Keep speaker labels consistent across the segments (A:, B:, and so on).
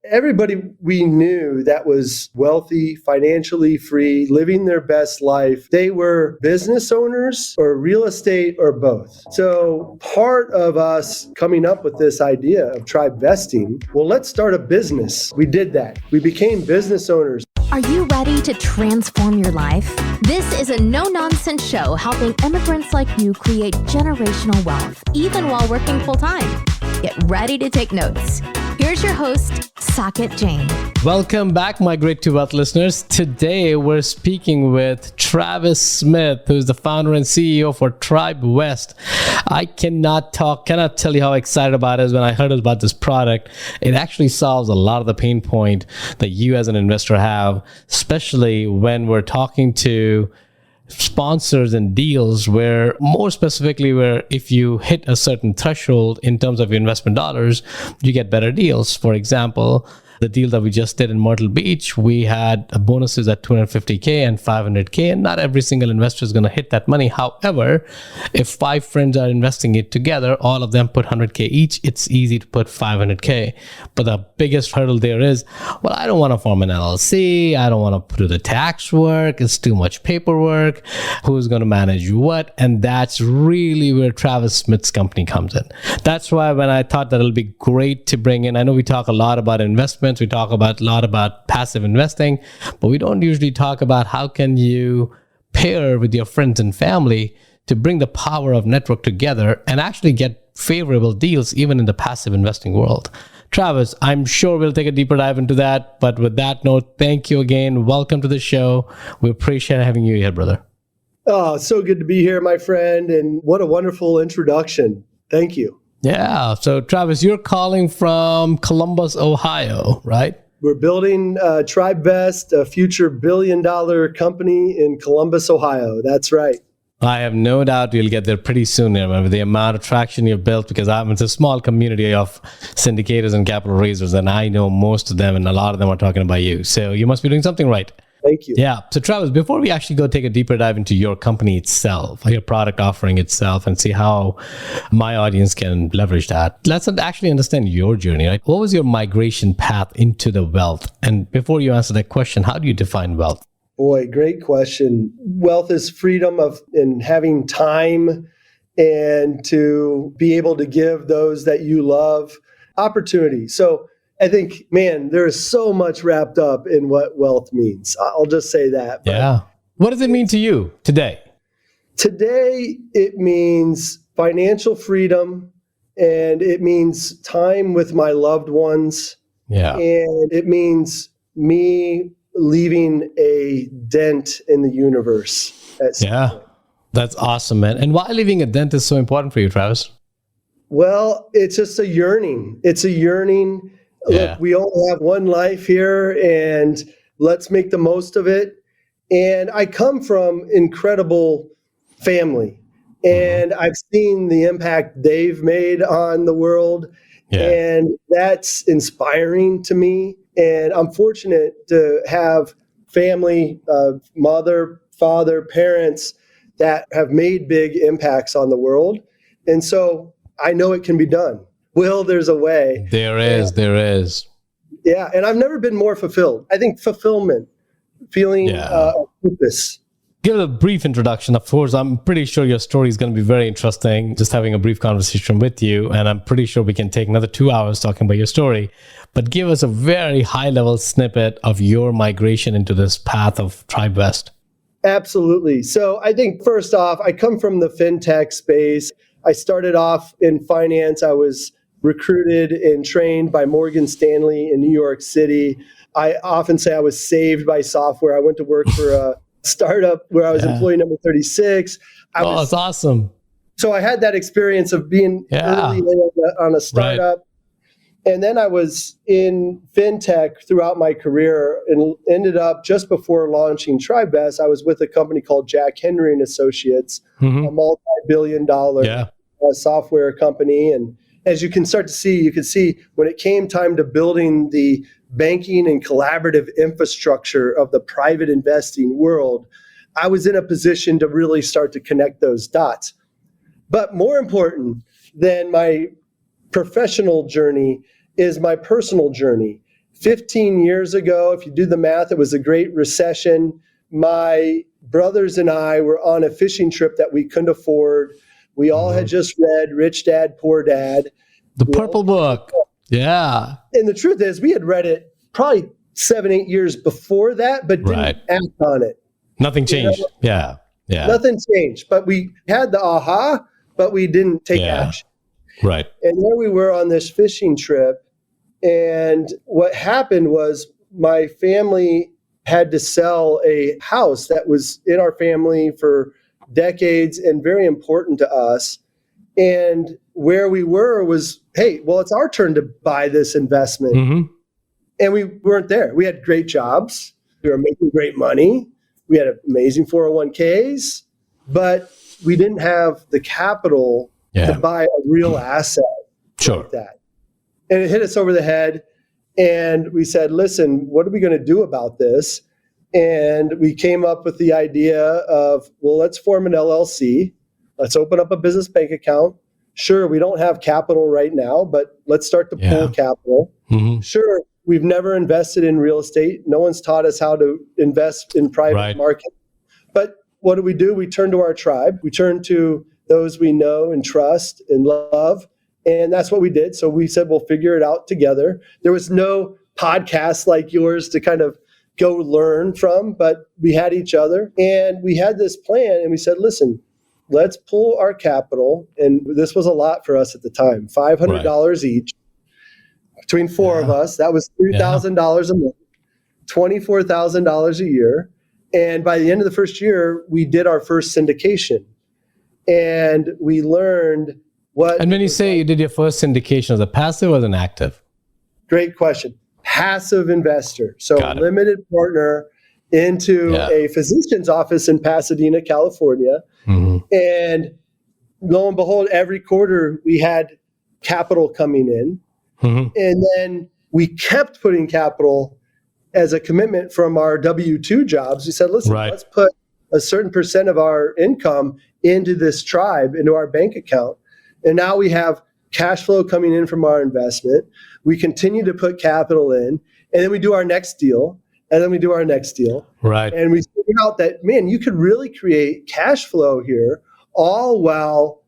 A: everybody we knew that was wealthy, financially free, living their best life, they were business owners or real estate or both. So part of us coming up with this idea of Tribevesting, well, let's start a business. We did that. We became business owners.
B: Are you ready to transform your life? This is a no-nonsense show helping immigrants like you create generational wealth, even while working full-time. Get ready to take notes. Here's your host, Saket Jain.
C: Welcome back, my Great to Wealth listeners. Today, we're speaking with Travis Smith, who's the founder and CEO for Tribevest. I cannot tell you how excited about it is when I heard about this product. It actually solves a lot of the pain point that you as an investor have, especially when we're talking to sponsors and deals where more specifically where if you hit a certain threshold in terms of your investment dollars, you get better deals. For example, the deal that we just did in Myrtle Beach, we had bonuses at $250K and $500K, and not every single investor is going to hit that money. However, if 5 friends are investing it together, all of them put $100K each, it's easy to put $500K. But the biggest hurdle there is, well, I don't want to form an LLC. I don't want to do the tax work. It's too much paperwork. Who's going to manage what? And that's really where Travis Smith's company comes in. That's why when I thought that it'll be great to bring in, I know we talk a lot about investment. We talk a lot about passive investing, but we don't usually talk about how can you pair with your friends and family to bring the power of network together and actually get favorable deals even in the passive investing world. Travis, I'm sure we'll take a deeper dive into that, but with that note, thank you again. Welcome to the show. We appreciate having you here, brother.
A: Oh, so good to be here, my friend, and what a wonderful introduction. Thank you.
C: Yeah. So Travis, you're calling from Columbus, Ohio, right?
A: We're building Tribevest, a future billion-dollar company in Columbus, Ohio. That's right.
C: I have no doubt you'll get there pretty soon. Remember the amount of traction you've built, because it's a small community of syndicators and capital raisers, and I know most of them, and a lot of them are talking about you. So you must be doing something right.
A: Thank you.
C: Yeah. So Travis, before we actually go take a deeper dive into your company itself, your product offering itself, and see how my audience can leverage that, let's actually understand your journey, right? What was your migration path into the wealth? And before you answer that question, how do you define wealth?
A: Boy, great question. Wealth is freedom in having time and to be able to give those that you love opportunity. So I think, man, there is so much wrapped up in what wealth means. I'll just say that.
C: Yeah. What does it mean to you today?
A: Today, it means financial freedom, and it means time with my loved ones.
C: Yeah.
A: And it means me leaving a dent in the universe.
C: Yeah. That's awesome, man. And why leaving a dent is so important for you, Travis?
A: Well, it's just a yearning. It's a yearning.
C: Yeah.
A: Look, we only have one life here, and let's make the most of it. And I come from incredible family, and I've seen the impact they've made on the world, and that's inspiring to me. And I'm fortunate to have family, mother, father, parents that have made big impacts on the world. And so I know it can be done. Will, there's a way.
C: There is.
A: Yeah, and I've never been more fulfilled. I think fulfillment, feeling purpose.
C: Give it a brief introduction. Of course, I'm pretty sure your story is going to be very interesting, just having a brief conversation with you. And I'm pretty sure we can take another 2 hours talking about your story. But give us a very high-level snippet of your migration into this path of Tribevest.
A: Absolutely. So I think first off, I come from the fintech space. I started off in finance. I was recruited and trained by Morgan Stanley in New York City. I often say I was saved by software. I went to work for a startup where I was employee number 36.
C: That's awesome.
A: So I had that experience of being early on a startup. Right. And then I was in fintech throughout my career and ended up just before launching Tribevest. I was with a company called Jack Henry and Associates, a multi-billion-dollar software company. And as you can start to see, you can see when it came time to building the banking and collaborative infrastructure of the private investing world, I was in a position to really start to connect those dots. But more important than my professional journey is my personal journey. 15 years ago, if you do the math, it was a Great Recession. My brothers and I were on a fishing trip that we couldn't afford. We all had just read Rich Dad, Poor Dad.
C: The Purple Book. Yeah.
A: And the truth is, we had read it probably 7-8 years before that, but didn't act on it.
C: Nothing changed. Yeah.
A: Nothing changed. But we had the aha, but we didn't take action.
C: Right.
A: And there we were on this fishing trip. And what happened was my family had to sell a house that was in our family for decades and very important to us. And where we were was, hey, well, it's our turn to buy this investment.
C: Mm-hmm.
A: And we weren't there. We had great jobs. We were making great money. We had amazing 401ks, but we didn't have the capital to buy a real asset like that. And it hit us over the head. And we said, listen, what are we going to do about this? And we came up with the idea of, well, let's form an LLC. Let's open up a business bank account. Sure, we don't have capital right now, but let's start to pull capital. Mm-hmm. Sure, we've never invested in real estate. No one's taught us how to invest in private market. But what do? We turn to our tribe. We turn to those we know and trust and love. And that's what we did. So we said, we'll figure it out together. There was no podcast like yours to kind of go learn from, but we had each other and we had this plan and we said, listen, let's pull our capital. And this was a lot for us at the time, $500 each between four of us. That was $3,000 a month, $24,000 a year. And by the end of the first year, we did our first syndication and we learned what. And
C: when you say you did your first syndication, was it passive or was it active?
A: Great question. Passive investor. So limited partner into a physician's office in Pasadena, California. Mm-hmm. And lo and behold, every quarter we had capital coming in. Mm-hmm. And then we kept putting capital as a commitment from our W-2 jobs. We said, listen, let's put a certain percent of our income into this tribe, into our bank account. And now we have cash flow coming in from our investment. We continue to put capital in, and then we do our next deal, and then we do our next deal. Right. And we figured out that, man, you could really create cash flow here, all while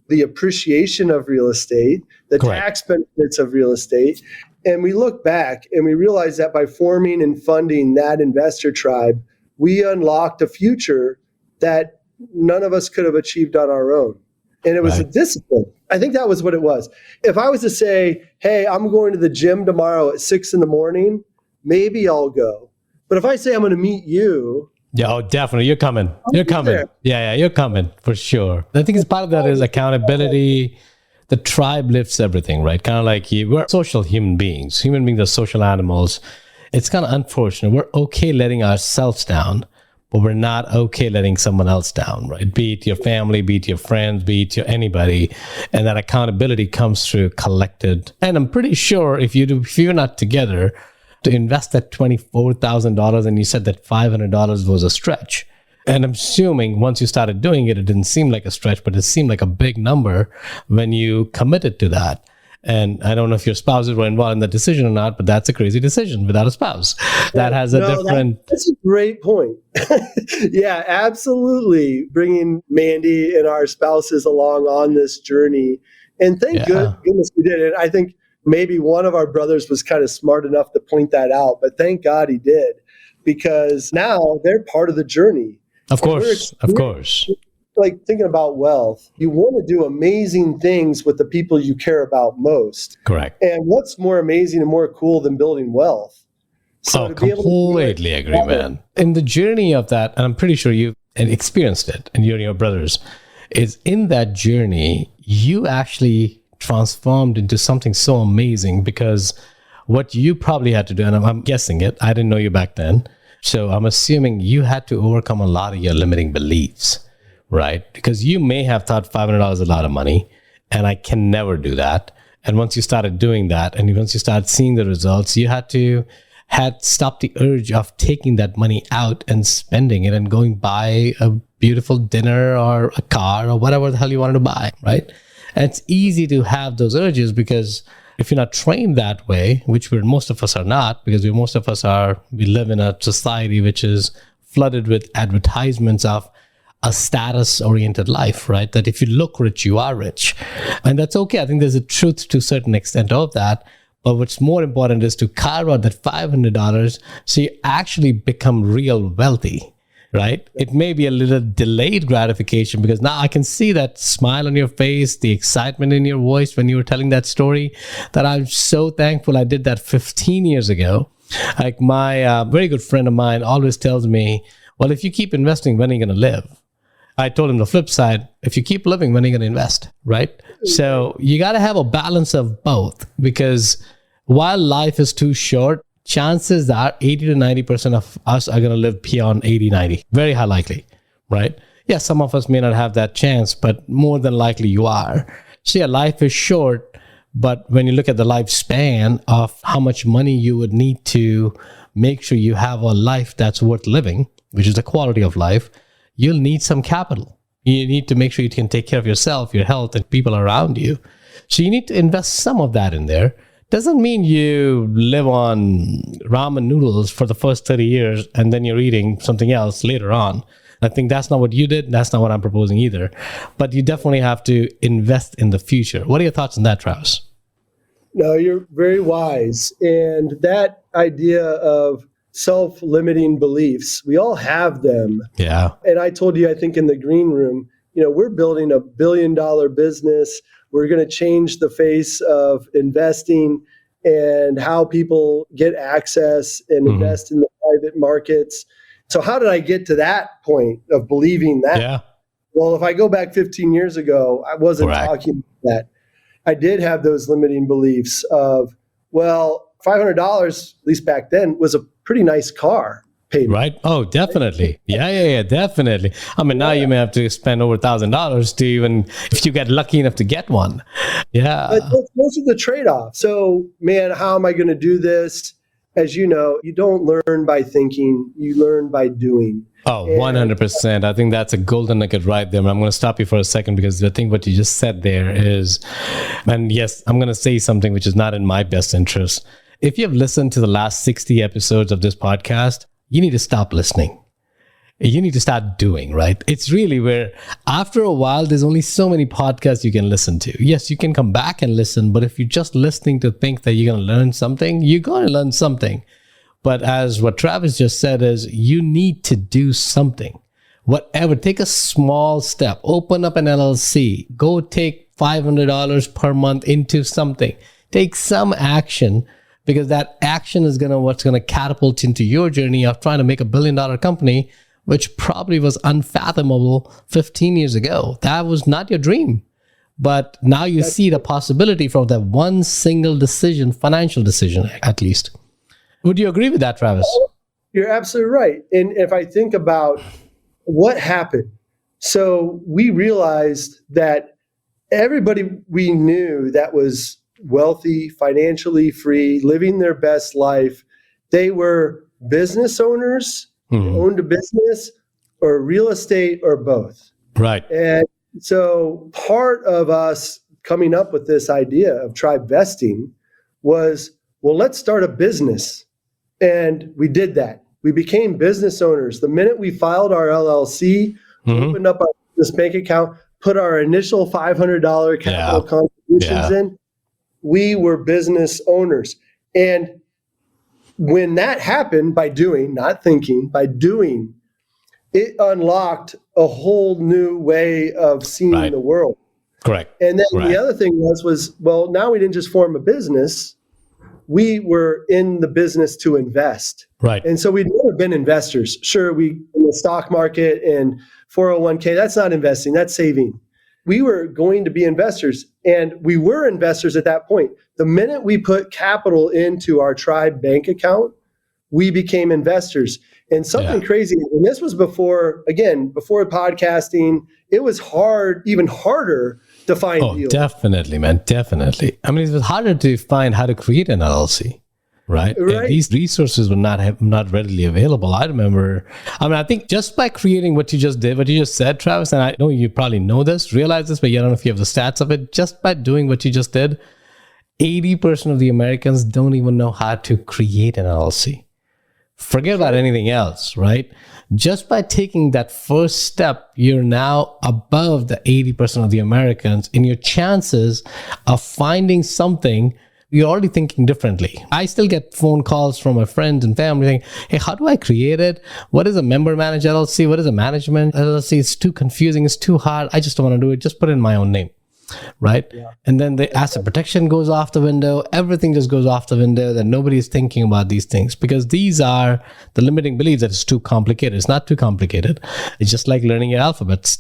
A: the appreciation of real estate, the tax benefits of real estate. And we look back and we realize that by forming and funding that investor tribe, we unlocked a future that none of us could have achieved on our own. And it was a discipline. I think that was what it was. If I was to say, hey, I'm going to the gym tomorrow at 6 a.m, maybe I'll go. But if I say I'm going to meet you.
C: Yeah, oh, definitely. You're coming. You're coming. There. Yeah, you're coming for sure. I think it's part of that is accountability. The tribe lifts everything, right? Kind of like we're social human beings. Human beings are social animals. It's kind of unfortunate. We're okay letting ourselves down, but we're not okay letting someone else down, right? Be it your family, be it your friends, be it your anybody. And that accountability comes through collected. And I'm pretty sure if you're not together to invest that $24,000 and you said that $500 was a stretch. And I'm assuming once you started doing it, it didn't seem like a stretch, but it seemed like a big number when you committed to that. And I don't know if your spouses were involved in the decision or not, but that's a crazy decision without a spouse. That has a different...
A: That's a great point. Yeah, absolutely. Bringing Mandy and our spouses along on this journey. And thank goodness we did. And I think maybe one of our brothers was kind of smart enough to point that out, but thank God he did, because now they're part of the journey.
C: Of course.
A: Like thinking about wealth, you want to do amazing things with the people you care about most.
C: Correct.
A: And what's more amazing and more cool than building wealth?
C: So completely agree, man. In the journey of that, and I'm pretty sure you've experienced it, and you and your brothers, is in that journey, you actually transformed into something so amazing, because what you probably had to do, and I'm guessing it, I didn't know you back then, so I'm assuming you had to overcome a lot of your limiting beliefs, right? Because you may have thought $500 is a lot of money, and I can never do that. And once you started doing that, and once you started seeing the results, you had stopped the urge of taking that money out and spending it and going buy a beautiful dinner or a car or whatever the hell you wanted to buy, right? And it's easy to have those urges because if you're not trained that way, which most of us are not, because we live in a society which is flooded with advertisements of a status-oriented life, right? That if you look rich, you are rich. And that's okay. I think there's a truth to a certain extent of that. But what's more important is to carve out that $500 so you actually become real wealthy, right? It may be a little delayed gratification because now I can see that smile on your face, the excitement in your voice when you were telling that story, that I'm so thankful I did that 15 years ago. Like my very good friend of mine always tells me, well, if you keep investing, when are you going to live? I told him the flip side, if you keep living, when are you going to invest, right? So you got to have a balance of both, because while life is too short, chances are 80 to 90% of us are going to live beyond 80, 90. Very high likely, right? Yeah, some of us may not have that chance, but more than likely you are. So yeah, life is short, but when you look at the lifespan of how much money you would need to make sure you have a life that's worth living, which is the quality of life, you'll need some capital. You need to make sure you can take care of yourself, your health, and people around you. So you need to invest some of that in there. Doesn't mean you live on ramen noodles for the first 30 years and then you're eating something else later on. I think that's not what you did. That's not what I'm proposing either. But you definitely have to invest in the future. What are your thoughts on that, Travis?
A: No, you're very wise. And that idea of self-limiting beliefs, we all have them.
C: Yeah.
A: And I told you, I think in the green room, we're building $1 billion business. We're going to change the face of investing and how people get access and invest in the private markets. So how did I get to that point of believing that?
C: Yeah.
A: Well, if I go back 15 years ago, I wasn't talking about that. I did have those limiting beliefs of, well, $500, at least back then, was a pretty nice car payment. Right?
C: Oh, definitely. Yeah, definitely. I mean, now you may have to spend over $1,000 to even, if you get lucky enough to get one. Yeah.
A: But those are the trade-offs. So, man, how am I going to do this? As you know, you don't learn by thinking, you learn by doing.
C: Oh, 100%. I think that's a golden nugget right there. I'm going to stop you for a second because I think what you just said there is, and yes, I'm going to say something which is not in my best interest. If you have listened to the last 60 episodes of this podcast, you need to stop listening. You need to start doing, right? It's really where after a while, there's only so many podcasts you can listen to. Yes, you can come back and listen, but if you're just listening to think that you're going to learn something, you're going to learn something. But as what Travis just said is, you need to do something. Whatever, take a small step, open up an LLC, go take $500 per month into something, take some action, because that action is what's going to catapult into your journey of trying to make $1 billion company, which probably was unfathomable 15 years ago. That was not your dream. But now you see the possibility from that one single decision, financial decision, at least. Would you agree with that, Travis?
A: You're absolutely right. And if I think about what happened, so we realized that everybody we knew that was wealthy, financially free, living their best life, they were business owners, owned a business, or real estate, or both.
C: Right.
A: And so part of us coming up with this idea of Tribevesting was, well, let's start a business. And we did that. We became business owners. The minute we filed our LLC, opened up our business bank account, put our initial $500 capital contributions in, we were business owners. And when that happened, by doing, not thinking, by doing, it unlocked a whole new way of seeing the world.
C: Correct.
A: And then the other thing was, well, now we didn't just form a business. We were in the business to invest.
C: Right.
A: And so we'd never been investors. Sure, we in the stock market and 401k, that's not investing, that's saving. We were going to be investors, and we were investors at that point. The minute we put capital into our Tribe bank account, we became investors. And something crazy, and this was before podcasting, it was hard, even harder to find deals.
C: Definitely, man, definitely. I mean, it was harder to find how to create an LLC, right? And these resources were not readily available. I remember, I think just by creating what you just said, Travis, and I know you probably realize this, but I don't know if you have the stats of it, just by doing what you just did, 80% of the Americans don't even know how to create an LLC. Forget about anything else, right? Just by taking that first step, you're now above the 80% of the Americans in your chances of finding something. You're already thinking differently. I still get phone calls from my friends and family saying, hey, how do I create it? What is a member managed LLC? What is a management LLC? It's too confusing. It's too hard. I just don't want to do it. Just put it in my own name. Right? Yeah. And then the asset protection goes off the window. Everything just goes off the window. That nobody is thinking about these things because these are the limiting beliefs that it's too complicated. It's not too complicated. It's just like learning your alphabet.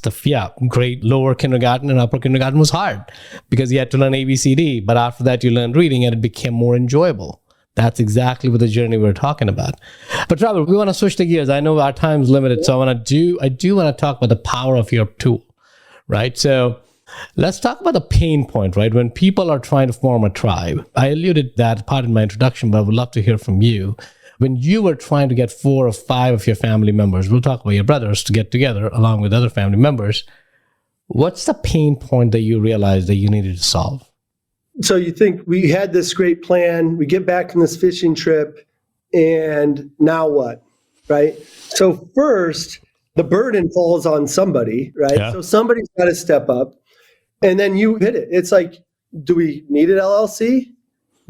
C: Great lower kindergarten and upper kindergarten was hard because you had to learn ABCD. But after that, you learned reading and it became more enjoyable. That's exactly what the journey we're talking about. But Tribal, we want to switch the gears. I know our time's limited, so I do want to talk about the power of your tool, right? So let's talk about the pain point, right? When people are trying to form a tribe. I alluded that part in my introduction, but I would love to hear from you. When you were trying to get 4 or 5 of your family members, we'll talk about your brothers, to get together along with other family members, what's the pain point that you realized that you needed to solve?
A: So you think we had this great plan, we get back from this fishing trip, and now what, right? So first, the burden falls on somebody, right? Yeah. So somebody's got to step up. And then you hit it. It's like, do we need an LLC?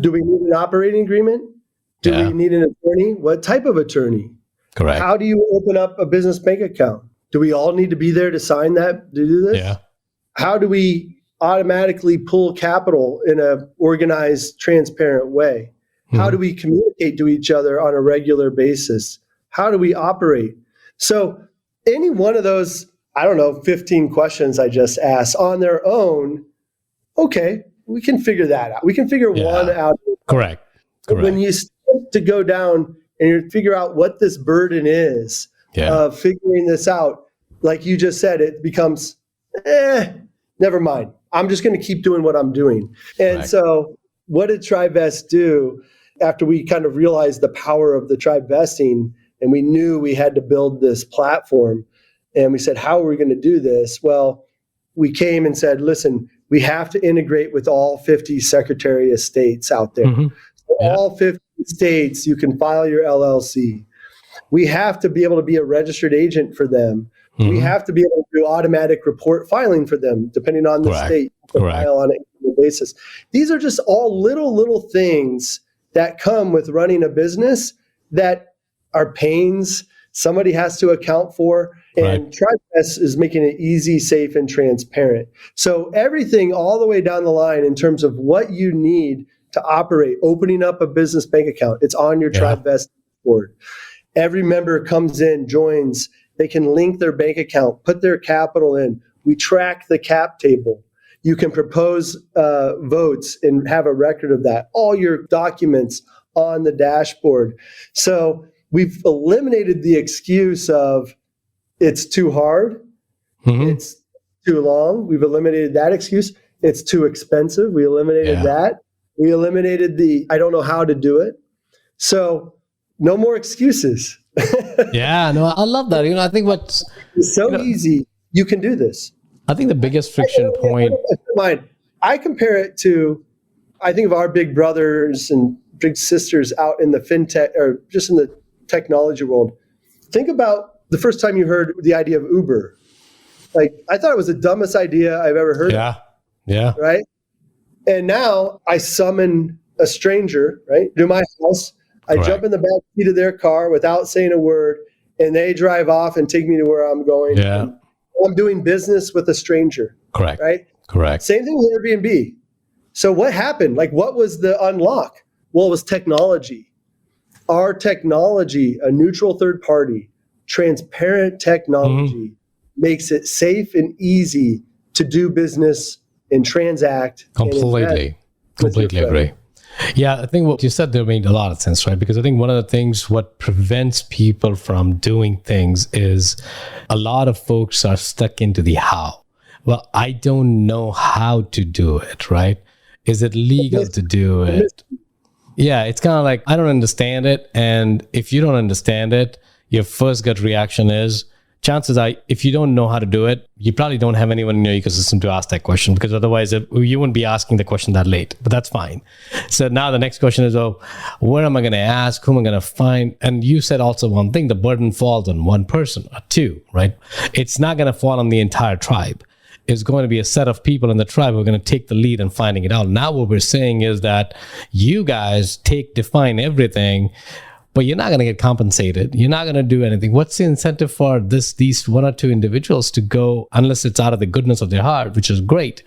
A: Do we need an operating agreement? Do we need an attorney? What type of attorney?
C: Correct.
A: How do you open up a business bank account? Do we all need to be there to sign that, to do this?
C: Yeah.
A: How do we automatically pull capital in a organized, transparent way? How do we communicate to each other on a regular basis? How do we operate? So any one of those, 15 questions I just asked on their own, okay, we can figure that out. We can figure one out.
C: Correct.
A: When you start to go down and you figure out what this burden is of figuring this out, like you just said, it becomes, never mind. I'm just going to keep doing what I'm doing. And so what did Tribevest do after we kind of realized the power of the Tribevesting and we knew we had to build this platform? And we said, how are we going to do this? Well, we came and said, listen, we have to integrate with all 50 Secretary of States out there. So all 50 states, you can file your LLC. We have to be able to be a registered agent for them. We have to be able to do automatic report filing for them, depending on the state, to file on an annual basis. These are just all little things that come with running a business that are pains somebody has to account for. And Tribevest is making it easy, safe, and transparent. So everything all the way down the line in terms of what you need to operate, opening up a business bank account, it's on your Tribevest board. Every member comes in, joins, they can link their bank account, put their capital in. We track the cap table. You can propose votes and have a record of that. All your documents on the dashboard. So we've eliminated the excuse of it's too hard, it's too long. We've eliminated that excuse. It's too expensive. We eliminated that. We eliminated the I don't know how to do it. So no more excuses.
C: I love that. I think what's
A: it's so easy. You can do this.
C: I think the biggest friction point.
A: I compare it to, I think of our big brothers and big sisters out in the fintech or just in the technology world. Think about the first time you heard the idea of Uber. Like, I thought it was the dumbest idea I've ever heard of.
C: Yeah.
A: Right? And now I summon a stranger, right, to my house. I jump in the back seat of their car without saying a word, and they drive off and take me to where I'm going.
C: Yeah.
A: I'm doing business with a stranger.
C: Correct.
A: Right?
C: Correct.
A: Same thing with Airbnb. So what happened? Like, what was the unlock? Well, it was technology. Our technology, a neutral third party, transparent technology, makes it safe and easy to do business and transact.
C: Completely agree. Yeah, I think what you said there made a lot of sense, right? Because I think one of the things what prevents people from doing things is a lot of folks are stuck into the how. Well, I don't know how to do it, right? Is it legal to do it? Yeah, it's kind of like, I don't understand it. And if you don't understand it, your first gut reaction is chances are, if you don't know how to do it, you probably don't have anyone in your ecosystem to ask that question, because otherwise you wouldn't be asking the question that late. But that's fine. So now the next question is, where am I going to ask? Who am I going to find? And you said also one thing, the burden falls on one person or two, right? It's not going to fall on the entire tribe. It's going to be a set of people in the tribe who are going to take the lead in finding it out. Now what we're saying is that you guys define everything, but you're not going to get compensated. You're not going to do anything. What's the incentive for these one or two individuals to go, unless it's out of the goodness of their heart, which is great.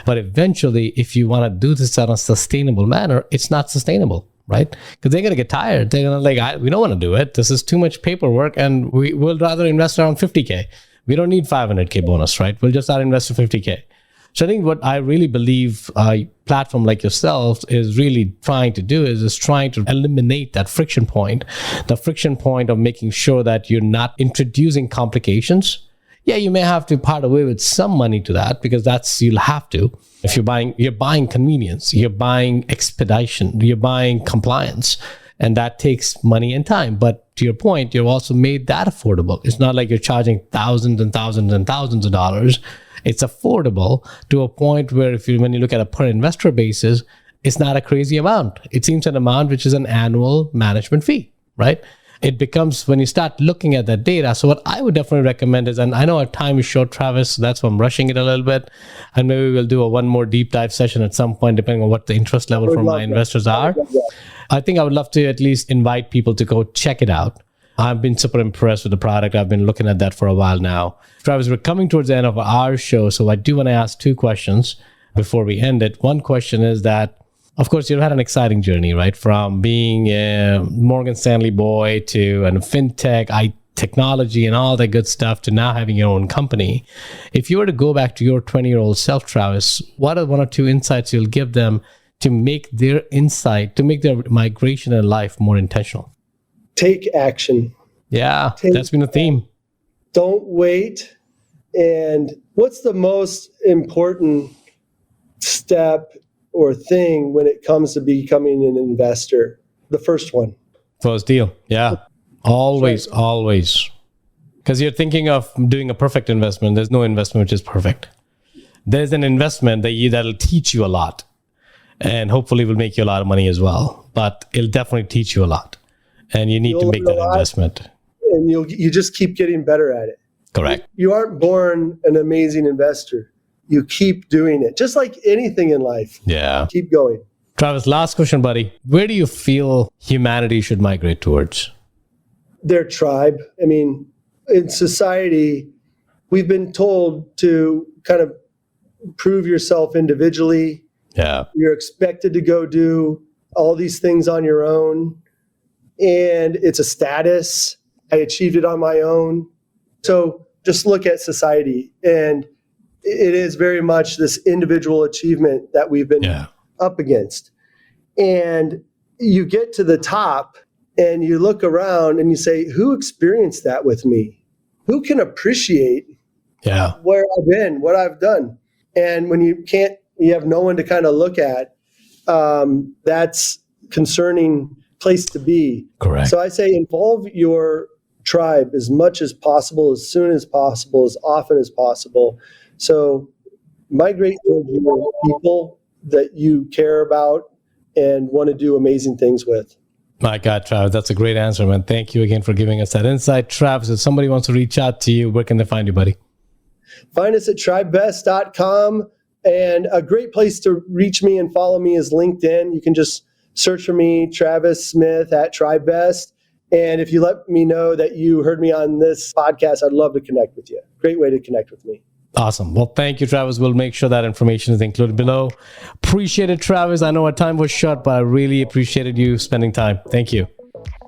C: But eventually, if you want to do this in a sustainable manner, it's not sustainable, right? Because they're going to get tired. They're going to we don't want to do it. This is too much paperwork, and we'll rather invest around 50K. We don't need 500K bonus, right? We'll just invest for 50K. So I think what I really believe a platform like yourself is really trying to do is trying to eliminate that friction point, the friction point of making sure that you're not introducing complications. Yeah, you may have to part away with some money to that, because you'll have to. If you're buying convenience, you're buying expedition, you're buying compliance, and that takes money and time. But to your point, you've also made that affordable. It's not like you're charging thousands and thousands and thousands of dollars. It's affordable to a point where when you look at a per investor basis, it's not a crazy amount. It seems an amount which is an annual management fee, right? It becomes, when you start looking at that data. So what I would definitely recommend is, and I know our time is short, Travis, so that's why I'm rushing it a little bit. And maybe we'll do one more deep dive session at some point, depending on what the interest level from my investors are. I think I would love to at least invite people to go check it out. I've been super impressed with the product. I've been looking at that for a while now. Travis, we're coming towards the end of our show, so I do want to ask two questions before we end it. One question is that, of course, you've had an exciting journey, right? From being a Morgan Stanley boy to a fintech, technology and all that good stuff, to now having your own company. If you were to go back to your 20-year-old self, Travis, what are one or two insights you'll give them to make their migration in life more intentional?
A: Take action.
C: Yeah, that's been a theme.
A: Don't wait. And what's the most important step or thing when it comes to becoming an investor? The first one. First
C: deal. Yeah. Always. Because you're thinking of doing a perfect investment. There's no investment which is perfect. There's an investment that'll teach you a lot, and hopefully will make you a lot of money as well. But it'll definitely teach you a lot. And you need to make that investment.
A: And you just keep getting better at it.
C: Correct.
A: You aren't born an amazing investor. You keep doing it. Just like anything in life.
C: Yeah.
A: Keep going.
C: Travis, last question, buddy. Where do you feel humanity should migrate towards?
A: Their tribe. I mean, in society, we've been told to kind of prove yourself individually.
C: Yeah.
A: You're expected to go do all these things on your own. And it's a status. I achieved it on my own. So just look at society. And it is very much this individual achievement that we've been up against. And you get to the top and you look around and you say, who experienced that with me? Who can appreciate where I've been, what I've done? And when you have no one to kind of look at, that's concerning place to be.
C: Correct.
A: So I say involve your tribe as much as possible, as soon as possible, as often as possible. So migrate to your people that you care about and want to do amazing things with.
C: My God, Travis, that's a great answer, man. Thank you again for giving us that insight. Travis, if somebody wants to reach out to you, where can they find you, buddy?
A: Find us at tribevest.com. And a great place to reach me and follow me is LinkedIn. You can just search for me, Travis Smith at Tribevest. And if you let me know that you heard me on this podcast, I'd love to connect with you. Great way to connect with me.
C: Awesome. Well, thank you, Travis. We'll make sure that information is included below. Appreciate it, Travis. I know our time was short, but I really appreciated you spending time. Thank you.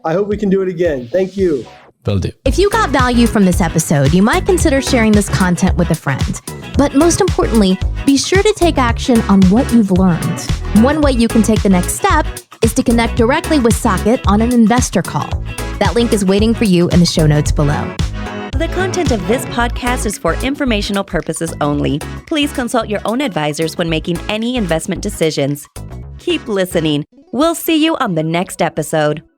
A: I hope we can do it again. Thank you.
C: Will do.
B: If you got value from this episode, you might consider sharing this content with a friend. But most importantly, be sure to take action on what you've learned. One way you can take the next step is to connect directly with Saket on an investor call. That link is waiting for you in the show notes below.
D: The content of this podcast is for informational purposes only. Please consult your own advisors when making any investment decisions. Keep listening. We'll see you on the next episode.